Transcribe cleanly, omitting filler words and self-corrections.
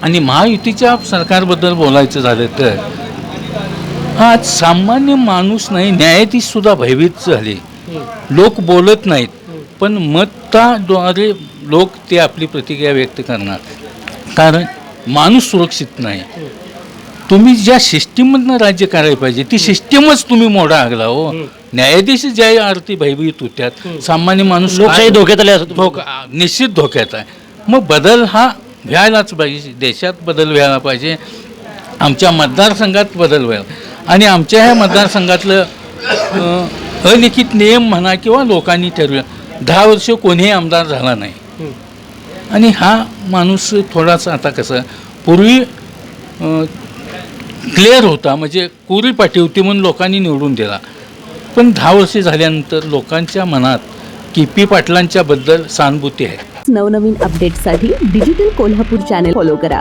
आणि महायुतीच्या सरकारबद्दल बोलायचं झालं तर आज सामान्य माणूस नाही, न्यायाधीशसुद्धा भयभीत झाले. लोक बोलत नाहीत, पण मताद्वारे लोक ते आपली प्रतिक्रिया व्यक्त करणार. कारण माणूस सुरक्षित नाही. तुम्ही ज्या सिस्टीममधनं राज्य करायला पाहिजे ती सिस्टीमच तुम्ही मोडा लागला हो. न्यायाधीश ज्या अर्थी भयभीत होत्यात, सामान्य माणूस लोकशाही धोक्यात आली असं निश्चित धोक्यात आहे. मग बदल हा व्हायलाच पाहिजे, देशात बदल व्हायला पाहिजे, आमच्या मतदारसंघात बदल व्हायला. आणि आमच्या ह्या मतदारसंघातलं अलिखित नियम म्हणा किंवा लोकांनी ठरवलं, 10 वर्ष कोणीही आमदार झाला नाही. आणि हा माणूस थोडासा आता कसं पूर्वी क्लिअर होता, म्हणजे कोरी पाठी होती म्हणून लोकांनी निवडून दिला. पण 10 वर्षे झाल्यानंतर लोकांच्या मनात KP पाटलांच्या बद्दल सहानुभूती आहे. नवनवीन अपडेट्ससाठी डिजिटल कोल्हापूर चॅनेल फॉलो करा.